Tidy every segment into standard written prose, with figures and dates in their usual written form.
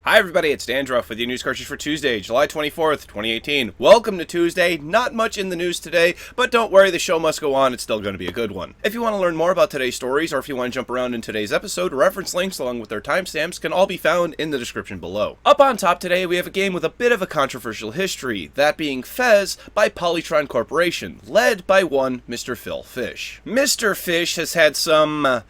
Hi everybody, it's Dandruff with your news cartridge for Tuesday, July 24th, 2018. Welcome to Tuesday. Not much in the news today, but don't worry, the show must go on. It's still going to be a good one. If you want to learn more about today's stories, or if you want to jump around in today's episode, reference links along with their timestamps can all be found in the description below. Up on top today, we have a game with a bit of a controversial history, that being Fez by Polytron Corporation, led by one Mr. Phil Fish. Mr. Fish has had some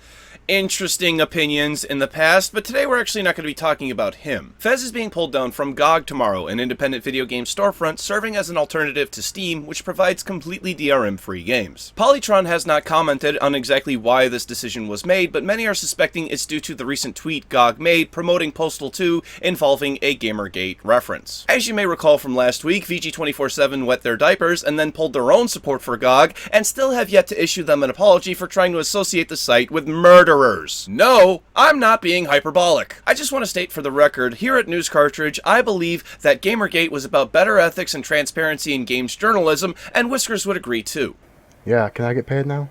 interesting opinions in the past, but today we're actually not going to be talking about him. Fez is being pulled down from GoG tomorrow, an independent video game storefront serving as an alternative to Steam, which provides completely DRM-free games. Polytron has not commented on exactly why this decision was made, but many are suspecting it's due to the recent tweet GoG made promoting Postal 2 involving a Gamergate reference. As you may recall from last week, VG247 wet their diapers and then pulled their own support for GoG, and still have yet to issue them an apology for trying to associate the site with murder. No, I'm not being hyperbolic. I just want to state for the record, here at News Cartridge, I believe that Gamergate was about better ethics and transparency in games journalism, and Whiskers would agree too. Yeah, can I get paid now?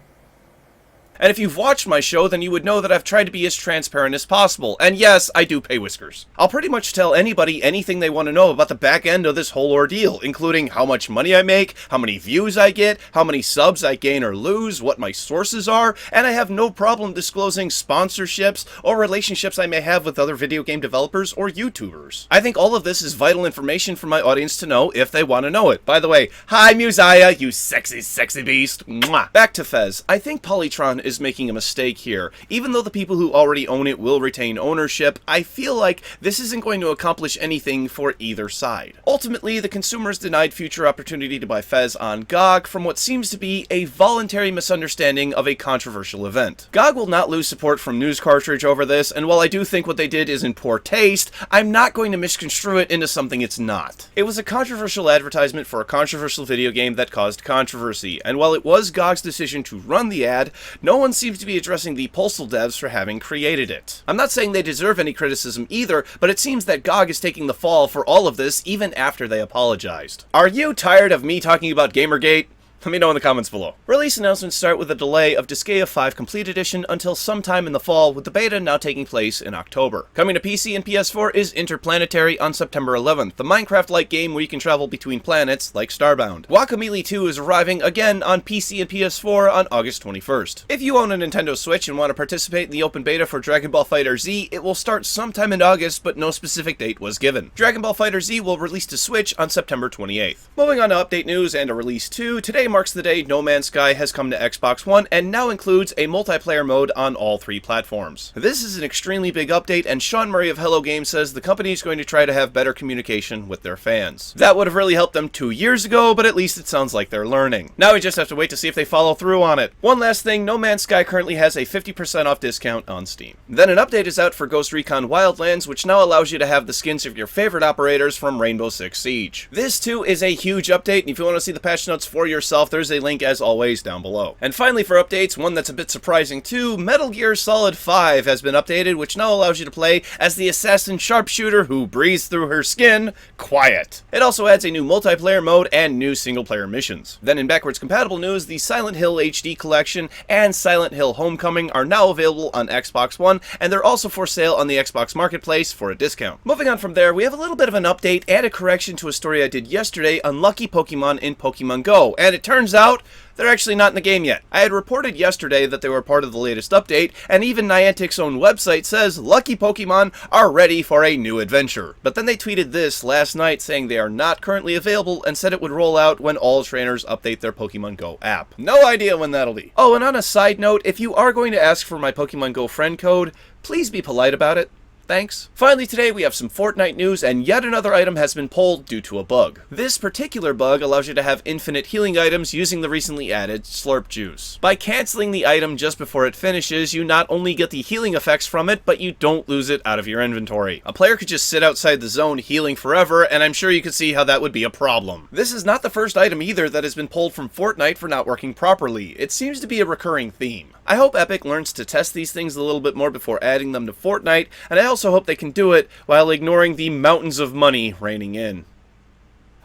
And if you've watched my show, then you would know that I've tried to be as transparent as possible. And yes, I do pay Whiskers. I'll pretty much tell anybody anything they want to know about the back end of this whole ordeal, including how much money I make, how many views I get, how many subs I gain or lose, what my sources are, and I have no problem disclosing sponsorships or relationships I may have with other video game developers or YouTubers. I think all of this is vital information for my audience to know if they want to know it. By the way, hi Musaya, you sexy, sexy beast. Mwah. Back to Fez. I think Polytron is making a mistake here. Even though the people who already own it will retain ownership, I feel like this isn't going to accomplish anything for either side. Ultimately, the consumer is denied future opportunity to buy Fez on GoG from what seems to be a voluntary misunderstanding of a controversial event. GoG will not lose support from News Cartridge over this, and while I do think what they did is in poor taste, I'm not going to misconstrue it into something it's not. It was a controversial advertisement for a controversial video game that caused controversy, and while it was GoG's decision to run the ad, no one seems to be addressing the Postal devs for having created it. I'm not saying they deserve any criticism either, but it seems that GoG is taking the fall for all of this even after they apologized. Are you tired of me talking about Gamergate? Let me know in the comments below. Release announcements start with a delay of Disgaea 5 Complete Edition until sometime in the fall, with the beta now taking place in October. Coming to PC and PS4 is Interplanetary on September 11th, the Minecraft-like game where you can travel between planets like Starbound. Guacamelee 2 is arriving again on PC and PS4 on August 21st. If you own a Nintendo Switch and want to participate in the open beta for Dragonball FighterZ, it will start sometime in August, but no specific date was given. Dragonball FighterZ will release to Switch on September 28th. Moving on to update news and a release 2, today marks the day No Man's Sky has come to Xbox One and now includes a multiplayer mode on all 3 platforms. This is an extremely big update, and Sean Murray of Hello Games says the company is going to try to have better communication with their fans. That would have really helped them 2 years ago, but at least it sounds like they're learning. Now we just have to wait to see if they follow through on it. One last thing, No Man's Sky currently has a 50% off discount on Steam. Then an update is out for Ghost Recon Wildlands, which now allows you to have the skins of your favorite operators from Rainbow Six Siege. This too is a huge update, and if you want to see the patch notes for yourself, there's a link as always down below. And finally for updates, one that's a bit surprising too, Metal Gear Solid 5 has been updated, which now allows you to play as the assassin sharpshooter who breathes through her skin quiet. It also adds a new multiplayer mode and new single player missions. Then in backwards compatible news, the Silent Hill HD collection and Silent Hill Homecoming are now available on Xbox One, and they're also for sale on the Xbox Marketplace for a discount. Moving on from there, we have a little bit of an update and a correction to a story I did yesterday on lucky Pokemon in Pokemon Go, and it turns out they're actually not in the game yet. I had reported yesterday that they were part of the latest update, and even Niantic's own website says lucky Pokemon are ready for a new adventure. But then they tweeted this last night saying they are not currently available and said it would roll out when all trainers update their Pokemon Go app. No idea when that'll be. Oh, and on a side note, if you are going to ask for my Pokemon Go friend code, please be polite about it. Thanks. Finally today we have some Fortnite news, and yet another item has been pulled due to a bug. This particular bug allows you to have infinite healing items using the recently added Slurp Juice. By canceling the item just before it finishes, you not only get the healing effects from it, but you don't lose it out of your inventory. A player could just sit outside the zone healing forever, and I'm sure you could see how that would be a problem. This is not the first item either that has been pulled from Fortnite for not working properly. It seems to be a recurring theme. I hope Epic learns to test these things a little bit more before adding them to Fortnite, and I also hope they can do it while ignoring the mountains of money raining in.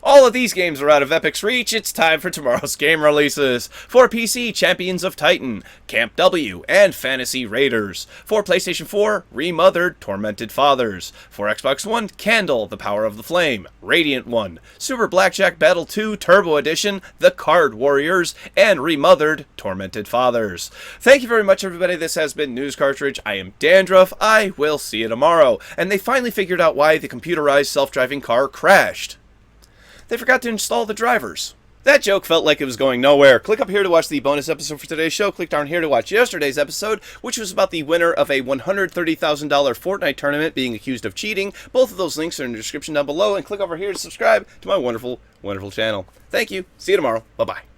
All of these games are out of Epic's reach. It's time for tomorrow's game releases. For PC, Champions of Titan, Camp W, and Fantasy Raiders. For PlayStation 4, Remothered, Tormented Fathers. For Xbox One, Candle, The Power of the Flame, Radiant One, Super Blackjack Battle 2 Turbo Edition, The Card Warriors, and Remothered, Tormented Fathers. Thank you very much, everybody. This has been News Cartridge. I am Dandruff. I will see you tomorrow. And they finally figured out why the computerized self-driving car crashed. They forgot to install the drivers. That joke felt like it was going nowhere. Click up here to watch the bonus episode for today's show. Click down here to watch yesterday's episode, which was about the winner of a $130,000 Fortnite tournament being accused of cheating. Both of those links are in the description down below. And click over here to subscribe to my wonderful, wonderful channel. Thank you. See you tomorrow. Bye-bye.